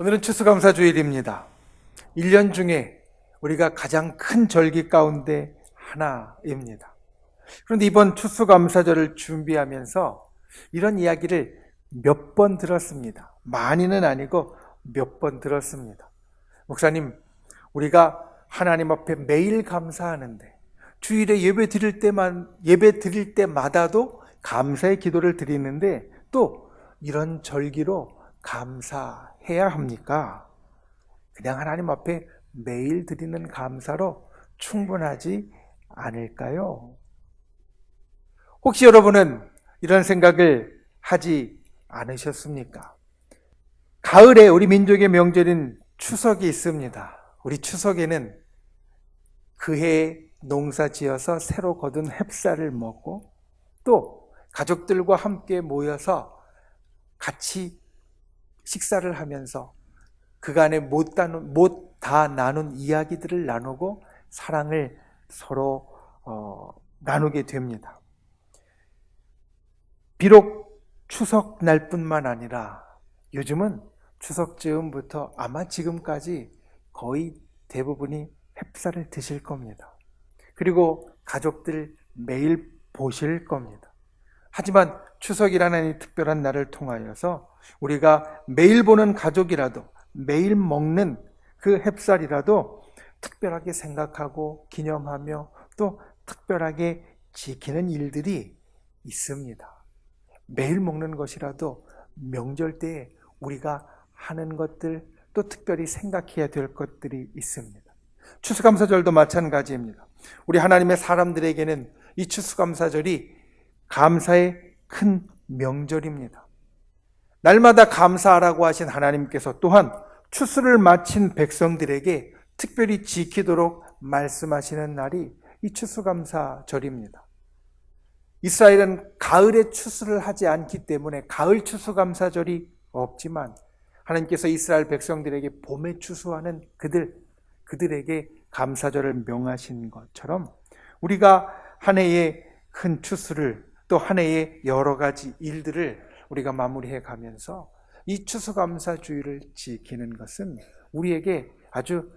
오늘은 추수감사주일입니다. 1년 중에 우리가 가장 큰 절기 가운데 하나입니다. 그런데 이번 추수감사절을 준비하면서 이런 이야기를 몇 번 들었습니다. 많이는 아니고 몇 번 들었습니다. 목사님, 우리가 하나님 앞에 매일 감사하는데 주일에 예배 드릴 때마다도 감사의 기도를 드리는데 또 이런 절기로 감사해야 합니까? 그냥 하나님 앞에 매일 드리는 감사로 충분하지 않을까요? 혹시 여러분은 이런 생각을 하지 않으셨습니까? 가을에 우리 민족의 명절인 추석이 있습니다. 우리 추석에는 그해 농사 지어서 새로 거둔 햅쌀을 먹고 또 가족들과 함께 모여서 같이 식사를 하면서 그간에 못 다 나눈 이야기들을 나누고 사랑을 서로 나누게 됩니다. 비록 추석 날뿐만 아니라 요즘은 추석 즈음부터 아마 지금까지 거의 대부분이 햅쌀을 드실 겁니다. 그리고 가족들 매일 보실 겁니다. 하지만 추석이라는 이 특별한 날을 통하여서 우리가 매일 보는 가족이라도 매일 먹는 그 햅쌀이라도 특별하게 생각하고 기념하며 또 특별하게 지키는 일들이 있습니다. 매일 먹는 것이라도 명절 때에 우리가 하는 것들 또 특별히 생각해야 될 것들이 있습니다. 추수감사절도 마찬가지입니다. 우리 하나님의 사람들에게는 이 추수감사절이 감사의 큰 명절입니다. 날마다 감사하라고 하신 하나님께서 또한 추수를 마친 백성들에게 특별히 지키도록 말씀하시는 날이 이 추수감사절입니다. 이스라엘은 가을에 추수를 하지 않기 때문에 가을 추수감사절이 없지만 하나님께서 이스라엘 백성들에게 봄에 추수하는 그들에게 감사절을 명하신 것처럼 우리가 한 해의 큰 추수를 또 한 해의 여러 가지 일들을 우리가 마무리해 가면서 이 추수감사주의를 지키는 것은 우리에게 아주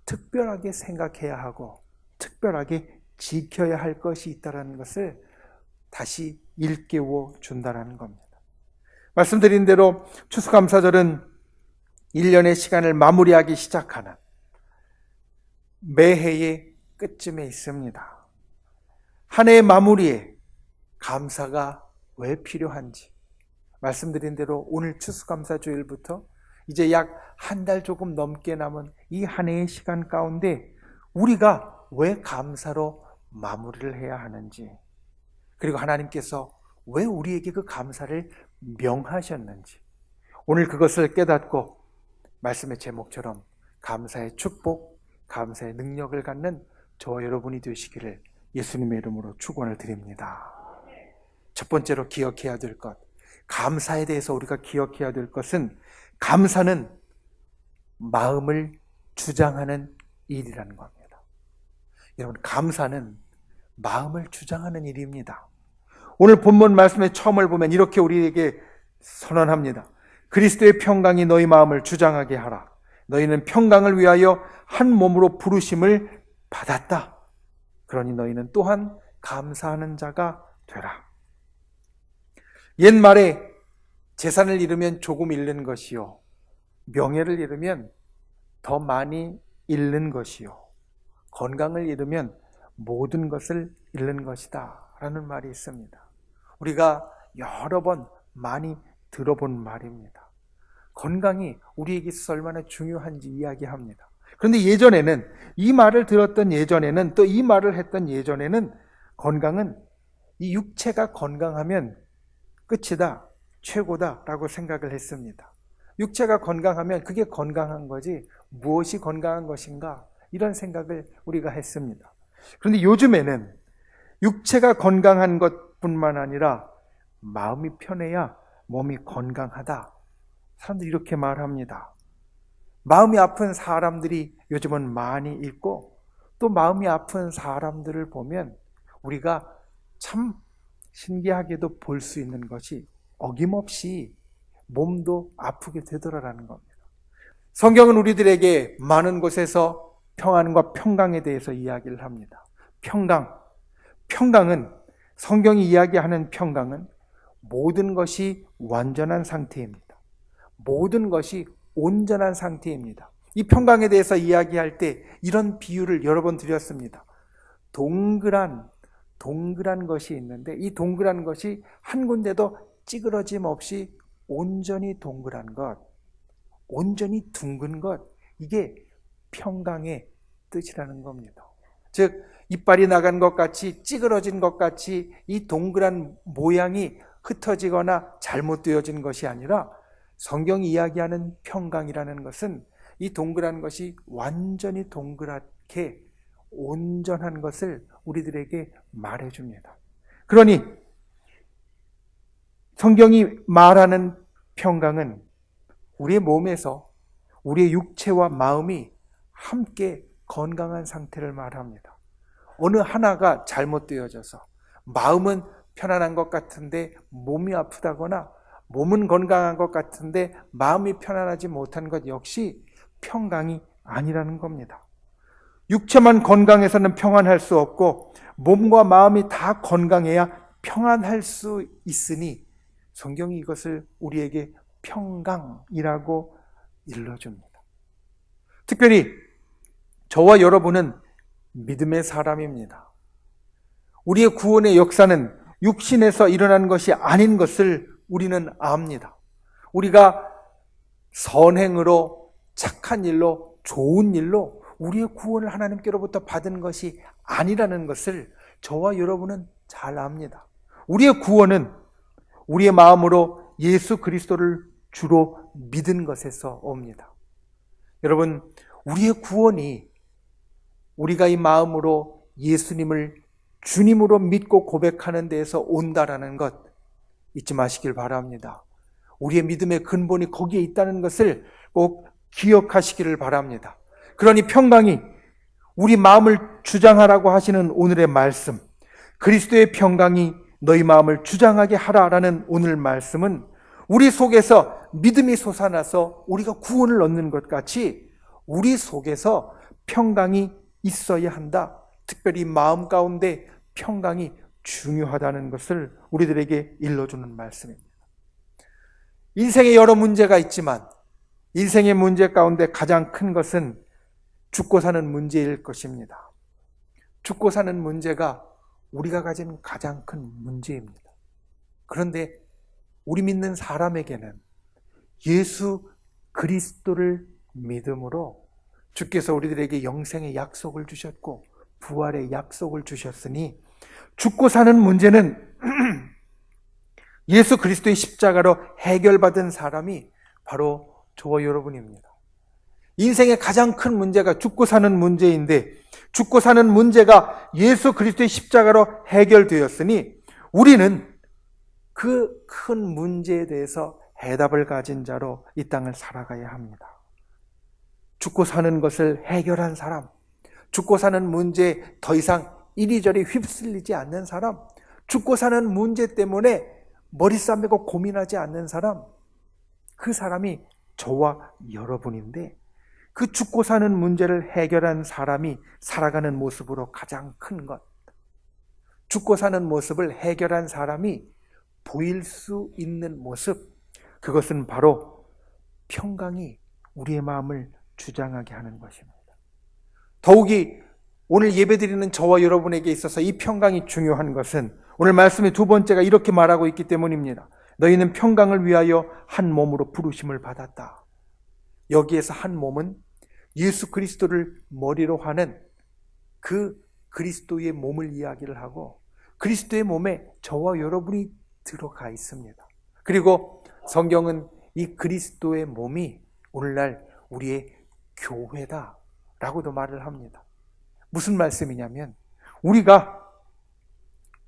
특별하게 생각해야 하고 특별하게 지켜야 할 것이 있다는 것을 다시 일깨워 준다는 겁니다. 말씀드린 대로 추수감사절은 1년의 시간을 마무리하기 시작하는 매해의 끝쯤에 있습니다. 한 해의 마무리에 감사가 왜 필요한지 말씀드린 대로 오늘 추수감사주일부터 이제 약 한 달 조금 넘게 남은 이 한 해의 시간 가운데 우리가 왜 감사로 마무리를 해야 하는지 그리고 하나님께서 왜 우리에게 그 감사를 명하셨는지 오늘 그것을 깨닫고 말씀의 제목처럼 감사의 축복, 감사의 능력을 갖는 저와 여러분이 되시기를 예수님의 이름으로 축원을 드립니다. 첫 번째로 기억해야 될 것, 감사에 대해서 우리가 기억해야 될 것은 감사는 마음을 주장하는 일이라는 겁니다. 여러분, 감사는 마음을 주장하는 일입니다. 오늘 본문 말씀의 처음을 보면 이렇게 우리에게 선언합니다. 그리스도의 평강이 너희 마음을 주장하게 하라. 너희는 평강을 위하여 한 몸으로 부르심을 받았다. 그러니 너희는 또한 감사하는 자가 되라. 옛말에 재산을 잃으면 조금 잃는 것이요 명예를 잃으면 더 많이 잃는 것이요 건강을 잃으면 모든 것을 잃는 것이다 라는 말이 있습니다. 우리가 여러 번 많이 들어본 말입니다. 건강이 우리에게 있어서 얼마나 중요한지 이야기합니다. 그런데 예전에는 이 말을 들었던 예전에는 또 이 말을 했던 예전에는 건강은 이 육체가 건강하면 끝이다, 최고다라고 생각을 했습니다. 육체가 건강하면 그게 건강한 거지 무엇이 건강한 것인가 이런 생각을 우리가 했습니다. 그런데 요즘에는 육체가 건강한 것뿐만 아니라 마음이 편해야 몸이 건강하다. 사람들이 이렇게 말합니다. 마음이 아픈 사람들이 요즘은 많이 있고 또 마음이 아픈 사람들을 보면 우리가 참 신기하게도 볼 수 있는 것이 어김없이 몸도 아프게 되더라라는 겁니다. 성경은 우리들에게 많은 곳에서 평안과 평강에 대해서 이야기를 합니다. 평강은 성경이 이야기하는 평강은 모든 것이 완전한 상태입니다. 모든 것이 온전한 상태입니다. 이 평강에 대해서 이야기할 때 이런 비유를 여러 번 드렸습니다. 동그란 것이 있는데 이 동그란 것이 한 군데도 찌그러짐 없이 온전히 동그란 것, 온전히 둥근 것, 이게 평강의 뜻이라는 겁니다. 즉 이빨이 나간 것 같이 찌그러진 것 같이 이 동그란 모양이 흩어지거나 잘못되어진 것이 아니라 성경이 이야기하는 평강이라는 것은 이 동그란 것이 완전히 동그랗게 온전한 것을 우리들에게 말해줍니다. 그러니 성경이 말하는 평강은 우리의 몸에서 우리의 육체와 마음이 함께 건강한 상태를 말합니다. 어느 하나가 잘못되어져서 마음은 편안한 것 같은데 몸이 아프다거나 몸은 건강한 것 같은데 마음이 편안하지 못한 것 역시 평강이 아니라는 겁니다. 육체만 건강해서는 평안할 수 없고 몸과 마음이 다 건강해야 평안할 수 있으니 성경이 이것을 우리에게 평강이라고 일러줍니다. 특별히 저와 여러분은 믿음의 사람입니다. 우리의 구원의 역사는 육신에서 일어난 것이 아닌 것을 우리는 압니다. 우리가 선행으로, 착한 일로, 좋은 일로 우리의 구원을 하나님께로부터 받은 것이 아니라는 것을 저와 여러분은 잘 압니다. 우리의 구원은 우리의 마음으로 예수 그리스도를 주로 믿은 것에서 옵니다. 여러분, 우리의 구원이 우리가 이 마음으로 예수님을 주님으로 믿고 고백하는 데에서 온다라는 것 잊지 마시길 바랍니다. 우리의 믿음의 근본이 거기에 있다는 것을 꼭 기억하시기를 바랍니다. 그러니 평강이 우리 마음을 주장하라고 하시는 오늘의 말씀, 그리스도의 평강이 너희 마음을 주장하게 하라라는 오늘 말씀은 우리 속에서 믿음이 솟아나서 우리가 구원을 얻는 것 같이 우리 속에서 평강이 있어야 한다. 특별히 마음 가운데 평강이 중요하다는 것을 우리들에게 일러주는 말씀입니다. 인생에 여러 문제가 있지만 인생의 문제 가운데 가장 큰 것은 죽고 사는 문제일 것입니다. 죽고 사는 문제가 우리가 가진 가장 큰 문제입니다. 그런데 우리 믿는 사람에게는 예수 그리스도를 믿음으로 주께서 우리들에게 영생의 약속을 주셨고 부활의 약속을 주셨으니 죽고 사는 문제는 예수 그리스도의 십자가로 해결받은 사람이 바로 저와 여러분입니다. 인생의 가장 큰 문제가 죽고 사는 문제인데 죽고 사는 문제가 예수 그리스도의 십자가로 해결되었으니 우리는 그 큰 문제에 대해서 해답을 가진 자로 이 땅을 살아가야 합니다. 죽고 사는 것을 해결한 사람, 죽고 사는 문제에 더 이상 이리저리 휩쓸리지 않는 사람, 죽고 사는 문제 때문에 머리 싸매고 고민하지 않는 사람, 그 사람이 저와 여러분인데 그 죽고 사는 문제를 해결한 사람이 살아가는 모습으로 가장 큰 것, 죽고 사는 모습을 해결한 사람이 보일 수 있는 모습, 그것은 바로 평강이 우리의 마음을 주장하게 하는 것입니다. 더욱이 오늘 예배드리는 저와 여러분에게 있어서 이 평강이 중요한 것은 오늘 말씀의 두 번째가 이렇게 말하고 있기 때문입니다. 너희는 평강을 위하여 한 몸으로 부르심을 받았다. 여기에서 한 몸은 예수 그리스도를 머리로 하는 그 그리스도의 몸을 이야기를 하고 그리스도의 몸에 저와 여러분이 들어가 있습니다. 그리고 성경은 이 그리스도의 몸이 오늘날 우리의 교회다라고도 말을 합니다. 무슨 말씀이냐면 우리가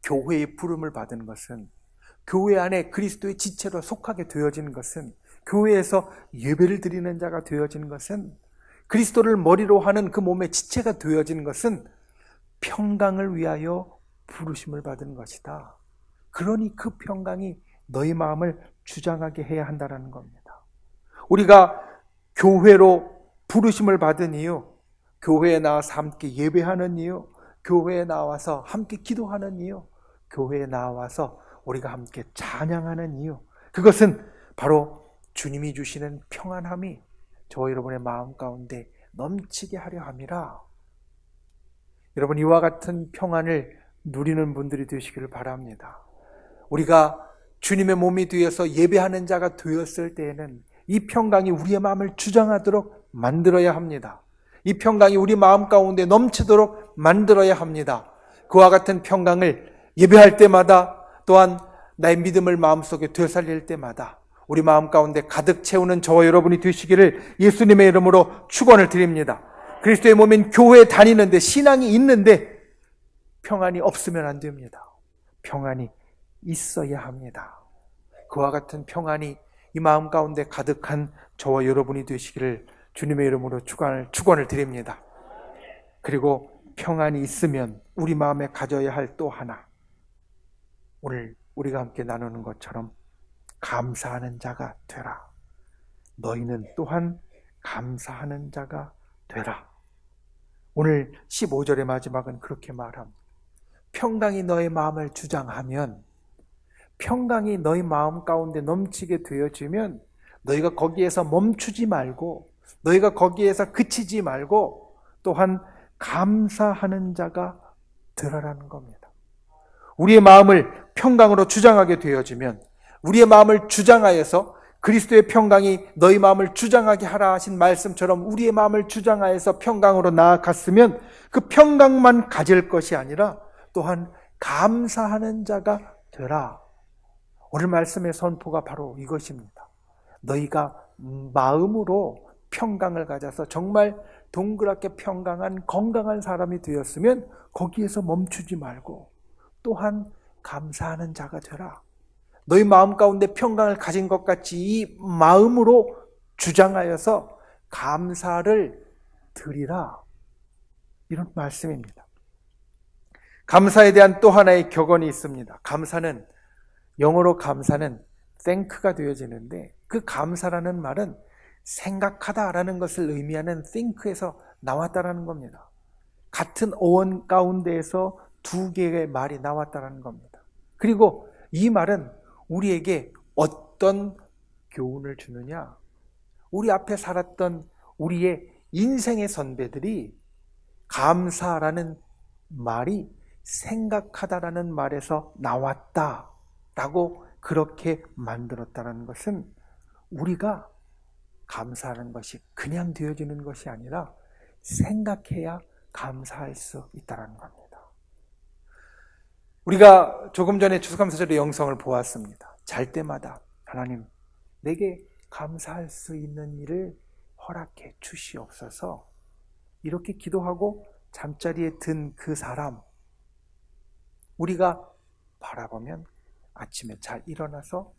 교회의 부름을 받은 것은, 교회 안에 그리스도의 지체로 속하게 되어진 것은, 교회에서 예배를 드리는 자가 되어진 것은, 그리스도를 머리로 하는 그 몸의 지체가 되어진 것은 평강을 위하여 부르심을 받은 것이다. 그러니 그 평강이 너희 마음을 주장하게 해야 한다는 겁니다. 우리가 교회로 부르심을 받은 이유, 교회에 나와서 함께 예배하는 이유, 교회에 나와서 함께 기도하는 이유, 교회에 나와서 우리가 함께 찬양하는 이유, 그것은 바로 주님이 주시는 평안함이 저와 여러분의 마음 가운데 넘치게 하려 함이라. 여러분, 이와 같은 평안을 누리는 분들이 되시기를 바랍니다. 우리가 주님의 몸이 되어서 예배하는 자가 되었을 때에는 이 평강이 우리의 마음을 주장하도록 만들어야 합니다. 이 평강이 우리 마음 가운데 넘치도록 만들어야 합니다. 그와 같은 평강을 예배할 때마다, 또한 나의 믿음을 마음속에 되살릴 때마다 우리 마음 가운데 가득 채우는 저와 여러분이 되시기를 예수님의 이름으로 축원을 드립니다. 그리스도의 몸인 교회에 다니는데, 신앙이 있는데 평안이 없으면 안 됩니다. 평안이 있어야 합니다. 그와 같은 평안이 이 마음 가운데 가득한 저와 여러분이 되시기를 주님의 이름으로 축원을 드립니다. 그리고 평안이 있으면 우리 마음에 가져야 할 또 하나, 오늘 우리가 함께 나누는 것처럼 감사하는 자가 되라. 너희는 또한 감사하는 자가 되라. 오늘 15절의 마지막은 그렇게 말합니다. 평강이 너의 마음을 주장하면, 평강이 너희 마음 가운데 넘치게 되어지면 너희가 거기에서 멈추지 말고, 너희가 거기에서 그치지 말고 또한 감사하는 자가 되라라는 겁니다. 우리의 마음을 평강으로 주장하게 되어지면, 우리의 마음을 주장하여서 그리스도의 평강이 너희 마음을 주장하게 하라 하신 말씀처럼 우리의 마음을 주장하여서 평강으로 나아갔으면 그 평강만 가질 것이 아니라 또한 감사하는 자가 되라. 오늘 말씀의 선포가 바로 이것입니다. 너희가 마음으로 평강을 가져서 정말 동그랗게 평강한 건강한 사람이 되었으면 거기에서 멈추지 말고 또한 감사하는 자가 되라. 너희 마음 가운데 평강을 가진 것 같이 이 마음으로 주장하여서 감사를 드리라. 이런 말씀입니다. 감사에 대한 또 하나의 격언이 있습니다. 감사는, 영어로 감사는 thank가 되어지는데, 그 감사라는 말은 생각하다라는 것을 의미하는 think에서 나왔다라는 겁니다. 같은 어원 가운데에서 두 개의 말이 나왔다라는 겁니다. 그리고 이 말은 우리에게 어떤 교훈을 주느냐? 우리 앞에 살았던 우리의 인생의 선배들이 감사라는 말이 생각하다라는 말에서 나왔다라고 그렇게 만들었다는 것은, 우리가 감사하는 것이 그냥 되어지는 것이 아니라 생각해야 감사할 수 있다는 겁니다. 우리가 조금 전에 추수감사절의 영성을 보았습니다. 잘 때마다 하나님, 내게 감사할 수 있는 일을 허락해 주시옵소서. 이렇게 기도하고 잠자리에 든 그 사람, 우리가 바라보면 아침에 잘 일어나서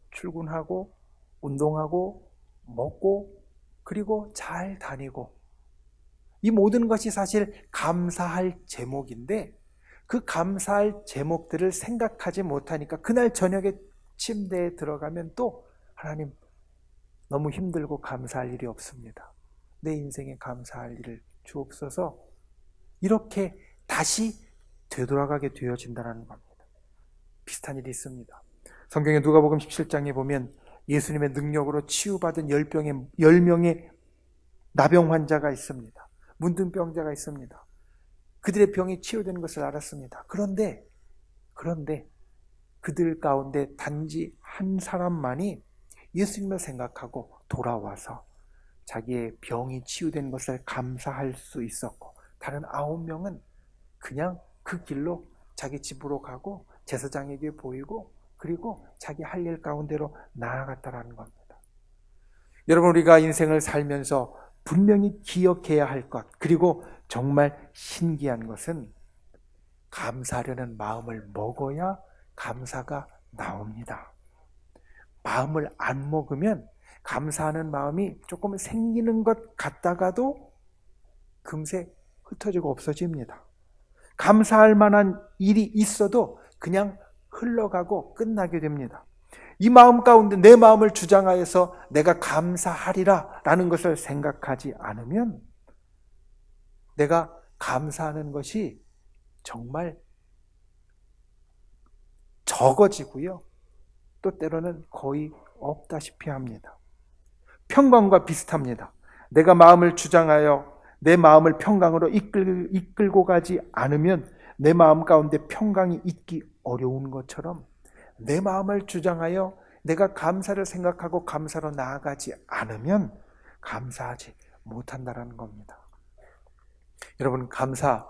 출근하고 운동하고 먹고 그리고 잘 다니고, 이 모든 것이 사실 감사할 제목인데, 그 감사할 제목들을 생각하지 못하니까 그날 저녁에 침대에 들어가면 또 하나님, 너무 힘들고 감사할 일이 없습니다. 내 인생에 감사할 일을 주옵소서. 이렇게 다시 되돌아가게 되어진다는 겁니다. 비슷한 일이 있습니다. 성경의 누가복음 17장에 보면 예수님의 능력으로 치유받은 10명의 나병 환자가 있습니다. 문둥병자가 있습니다. 그들의 병이 치유되는 것을 알았습니다. 그런데 그들 가운데 단지 한 사람만이 예수님을 생각하고 돌아와서 자기의 병이 치유된 것을 감사할 수 있었고, 다른 9명은 그냥 그 길로 자기 집으로 가고 제사장에게 보이고 그리고 자기 할 일 가운데로 나아갔다라는 겁니다. 여러분, 우리가 인생을 살면서 분명히 기억해야 할 것, 그리고 정말 신기한 것은 감사하려는 마음을 먹어야 감사가 나옵니다. 마음을 안 먹으면 감사하는 마음이 조금 생기는 것 같다가도 금세 흩어지고 없어집니다. 감사할 만한 일이 있어도 그냥 흘러가고 끝나게 됩니다. 이 마음 가운데 내 마음을 주장하여서 내가 감사하리라 라는 것을 생각하지 않으면 내가 감사하는 것이 정말 적어지고요. 또 때로는 거의 없다시피 합니다. 평강과 비슷합니다. 내가 마음을 주장하여 내 마음을 평강으로 이끌고 가지 않으면 내 마음 가운데 평강이 있기 어려운 것처럼 내 마음을 주장하여 내가 감사를 생각하고 감사로 나아가지 않으면 감사하지 못한다는 겁니다. 여러분, 감사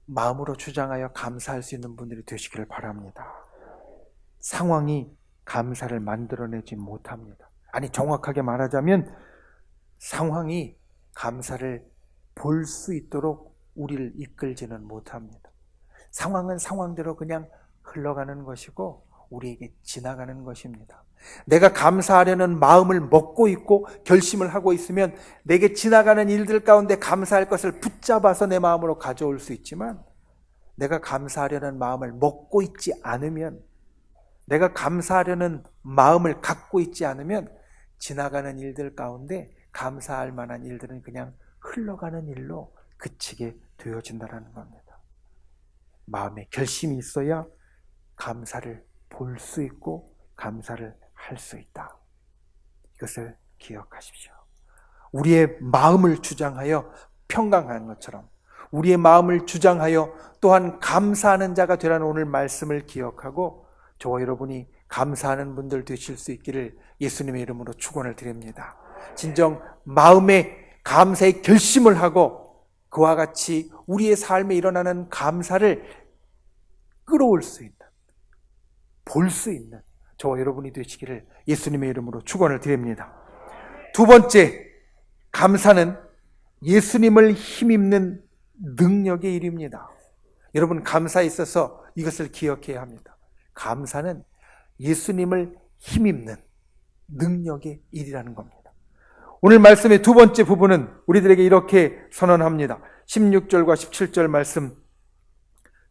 마음으로 주장하여 감사할 수 있는 분들이 되시기를 바랍니다. 상황이 감사를 만들어내지 못합니다. 아니, 정확하게 말하자면 상황이 감사를 볼 수 있도록 우리를 이끌지는 못합니다. 상황은 상황대로 그냥 흘러가는 것이고 우리에게 지나가는 것입니다. 내가 감사하려는 마음을 먹고 있고 결심을 하고 있으면 내게 지나가는 일들 가운데 감사할 것을 붙잡아서 내 마음으로 가져올 수 있지만, 내가 감사하려는 마음을 먹고 있지 않으면, 내가 감사하려는 마음을 갖고 있지 않으면 지나가는 일들 가운데 감사할 만한 일들은 그냥 흘러가는 일로 그치게 되어진다는 겁니다. 마음에 결심이 있어야 감사를 볼 수 있고 감사를 할 수 있다. 이것을 기억하십시오. 우리의 마음을 주장하여 평강한 것처럼 우리의 마음을 주장하여 또한 감사하는 자가 되라는 오늘 말씀을 기억하고 저와 여러분이 감사하는 분들 되실 수 있기를 예수님의 이름으로 축원을 드립니다. 진정 마음에 감사의 결심을 하고 그와 같이 우리의 삶에 일어나는 감사를 끌어올 수 있는, 볼 수 있는 저와 여러분이 되시기를 예수님의 이름으로 축원을 드립니다. 두 번째, 감사는 예수님을 힘입는 능력의 일입니다. 여러분, 감사에 있어서 이것을 기억해야 합니다. 감사는 예수님을 힘입는 능력의 일이라는 겁니다. 오늘 말씀의 두 번째 부분은 우리들에게 이렇게 선언합니다. 16절과 17절 말씀,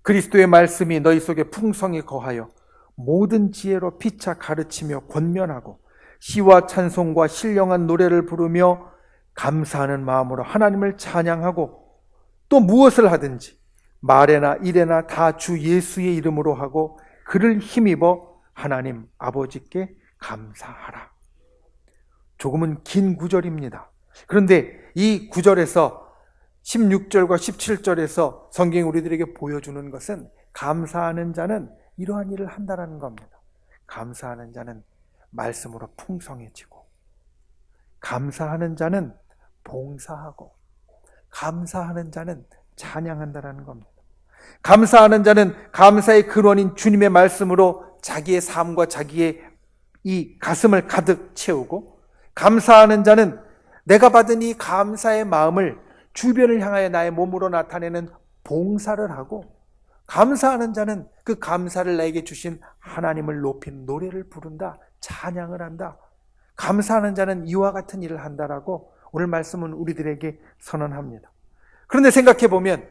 그리스도의 말씀이 너희 속에 풍성히 거하여 모든 지혜로 피차 가르치며 권면하고 시와 찬송과 신령한 노래를 부르며 감사하는 마음으로 하나님을 찬양하고 또 무엇을 하든지 말에나 일에나 다 주 예수의 이름으로 하고 그를 힘입어 하나님 아버지께 감사하라. 조금은 긴 구절입니다. 그런데 이 구절에서 16절과 17절에서 성경이 우리들에게 보여주는 것은 감사하는 자는 이러한 일을 한다는 겁니다. 감사하는 자는 말씀으로 풍성해지고, 감사하는 자는 봉사하고, 감사하는 자는 찬양한다는 겁니다. 감사하는 자는 감사의 근원인 주님의 말씀으로 자기의 삶과 자기의 이 가슴을 가득 채우고, 감사하는 자는 내가 받은 이 감사의 마음을 주변을 향하여 나의 몸으로 나타내는 봉사를 하고, 감사하는 자는 그 감사를 나에게 주신 하나님을 높인 노래를 부른다, 찬양을 한다. 감사하는 자는 이와 같은 일을 한다라고 오늘 말씀은 우리들에게 선언합니다. 그런데 생각해 보면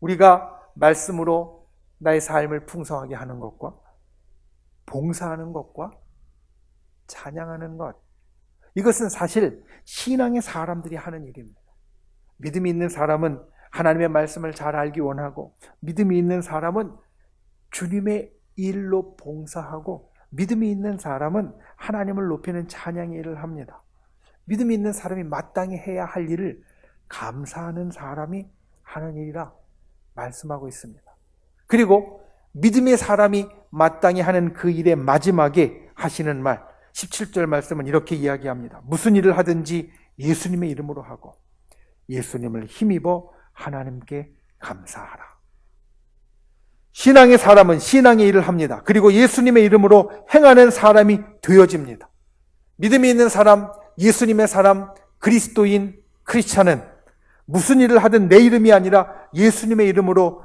우리가 말씀으로 나의 삶을 풍성하게 하는 것과 봉사하는 것과 찬양하는 것, 이것은 사실 신앙의 사람들이 하는 일입니다. 믿음이 있는 사람은 하나님의 말씀을 잘 알기 원하고, 믿음이 있는 사람은 주님의 일로 봉사하고, 믿음이 있는 사람은 하나님을 높이는 찬양의 일을 합니다. 믿음이 있는 사람이 마땅히 해야 할 일을 감사하는 사람이 하는 일이라 말씀하고 있습니다. 그리고 믿음의 사람이 마땅히 하는 그 일의 마지막에 하시는 말, 17절 말씀은 이렇게 이야기합니다. 무슨 일을 하든지 예수님의 이름으로 하고 예수님을 힘입어 하나님께 감사하라. 신앙의 사람은 신앙의 일을 합니다. 그리고 예수님의 이름으로 행하는 사람이 되어집니다. 믿음이 있는 사람, 예수님의 사람, 그리스도인, 크리스찬은 무슨 일을 하든 내 이름이 아니라 예수님의 이름으로,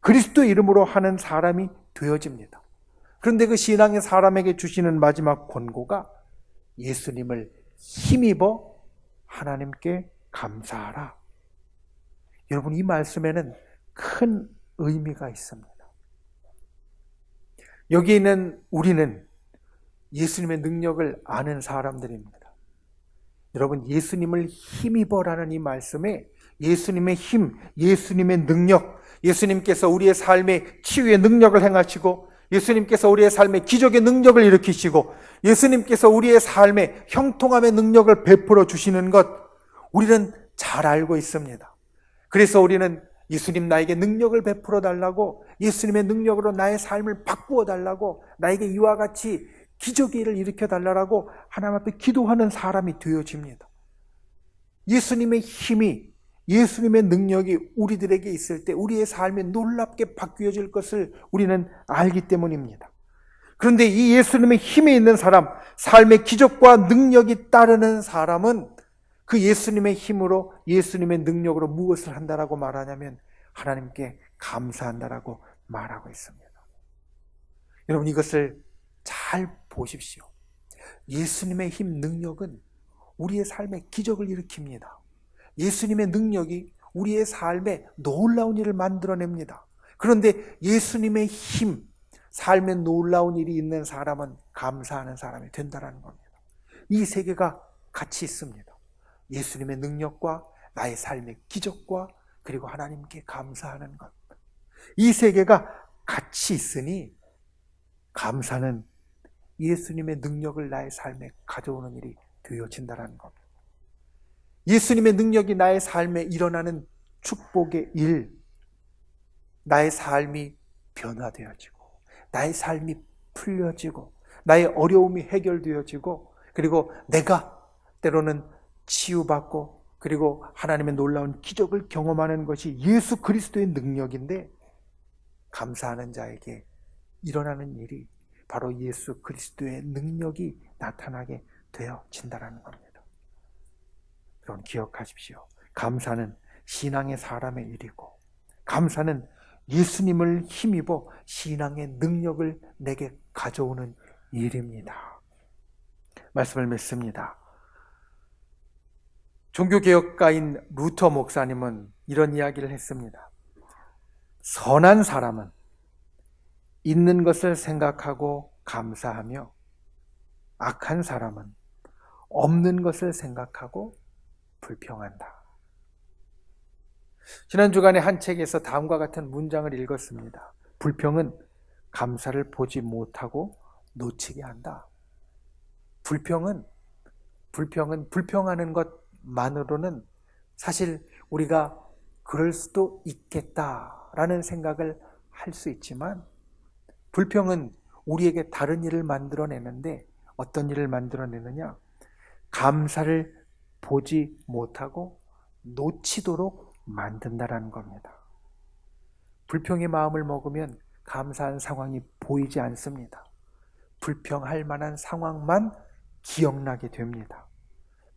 그리스도의 이름으로 하는 사람이 되어집니다. 그런데 그 신앙의 사람에게 주시는 마지막 권고가 예수님을 힘입어 하나님께 감사하라. 여러분, 이 말씀에는 큰 의미가 있습니다. 여기 있는 우리는 예수님의 능력을 아는 사람들입니다. 여러분, 예수님을 힘입어라는 이 말씀에 예수님의 힘, 예수님의 능력, 예수님께서 우리의 삶에 치유의 능력을 행하시고, 예수님께서 우리의 삶에 기적의 능력을 일으키시고, 예수님께서 우리의 삶에 형통함의 능력을 베풀어 주시는 것, 우리는 잘 알고 있습니다. 그래서 우리는 예수님 나에게 능력을 베풀어 달라고, 예수님의 능력으로 나의 삶을 바꾸어 달라고, 나에게 이와 같이 기적의 일을 일으켜 달라고 하나님 앞에 기도하는 사람이 되어집니다. 예수님의 힘이, 예수님의 능력이 우리들에게 있을 때 우리의 삶이 놀랍게 바뀌어질 것을 우리는 알기 때문입니다. 그런데 이 예수님의 힘이 있는 사람, 삶의 기적과 능력이 따르는 사람은 그 예수님의 힘으로, 예수님의 능력으로 무엇을 한다라고 말하냐면 하나님께 감사한다라고 말하고 있습니다. 여러분, 이것을 잘 보십시오. 예수님의 힘, 능력은 우리의 삶에 기적을 일으킵니다. 예수님의 능력이 우리의 삶에 놀라운 일을 만들어냅니다. 그런데 예수님의 힘, 삶에 놀라운 일이 있는 사람은 감사하는 사람이 된다는 겁니다. 이 세 개가 같이 있습니다. 예수님의 능력과 나의 삶의 기적과 그리고 하나님께 감사하는 것. 이 세 개가 같이 있으니 감사는 예수님의 능력을 나의 삶에 가져오는 일이 되어진다는 겁니다. 예수님의 능력이 나의 삶에 일어나는 축복의 일, 나의 삶이 변화되어지고, 나의 삶이 풀려지고, 나의 어려움이 해결되어지고, 그리고 내가 때로는 치유받고, 그리고 하나님의 놀라운 기적을 경험하는 것이 예수 그리스도의 능력인데, 감사하는 자에게 일어나는 일이 바로 예수 그리스도의 능력이 나타나게 되어진다는 겁니다. 여러분, 기억하십시오. 감사는 신앙의 사람의 일이고, 감사는 예수님을 힘입어 신앙의 능력을 내게 가져오는 일입니다. 말씀을 맺습니다. 종교개혁가인 루터 목사님은 이런 이야기를 했습니다. 선한 사람은 있는 것을 생각하고 감사하며, 악한 사람은 없는 것을 생각하고 불평한다. 지난 주간에 한 책에서 다음과 같은 문장을 읽었습니다. 불평은 감사를 보지 못하고 놓치게 한다. 불평은 불평하는 것만으로는 사실 우리가 그럴 수도 있겠다라는 생각을 할 수 있지만, 불평은 우리에게 다른 일을 만들어내는데, 어떤 일을 만들어내느냐? 감사를 보지 못하고 놓치도록 만든다라는 겁니다. 불평의 마음을 먹으면 감사한 상황이 보이지 않습니다. 불평할 만한 상황만 기억나게 됩니다.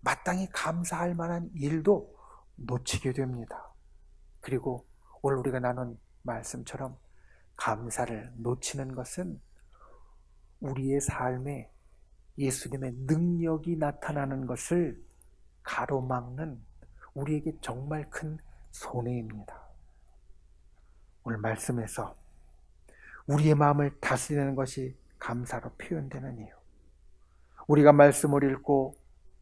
마땅히 감사할 만한 일도 놓치게 됩니다. 그리고 오늘 우리가 나눈 말씀처럼 감사를 놓치는 것은 우리의 삶에 예수님의 능력이 나타나는 것을 가로막는 우리에게 정말 큰 손해입니다. 오늘 말씀에서 우리의 마음을 다스리는 것이 감사로 표현되는 이유, 우리가 말씀을 읽고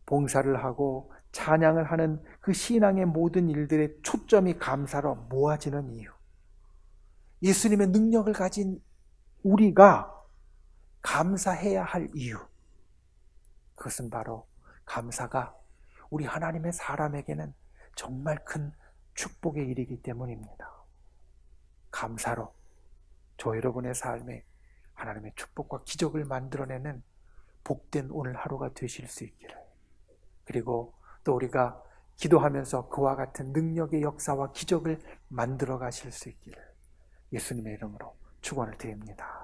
봉사를 하고 찬양을 하는 그 신앙의 모든 일들의 초점이 감사로 모아지는 이유, 예수님의 능력을 가진 우리가 감사해야 할 이유, 그것은 바로 감사가 우리 하나님의 사람에게는 정말 큰 축복의 일이기 때문입니다. 감사로 저 여러분의 삶에 하나님의 축복과 기적을 만들어내는 복된 오늘 하루가 되실 수 있기를, 그리고 또 우리가 기도하면서 그와 같은 능력의 역사와 기적을 만들어 가실 수 있기를 예수님의 이름으로 축원을 드립니다.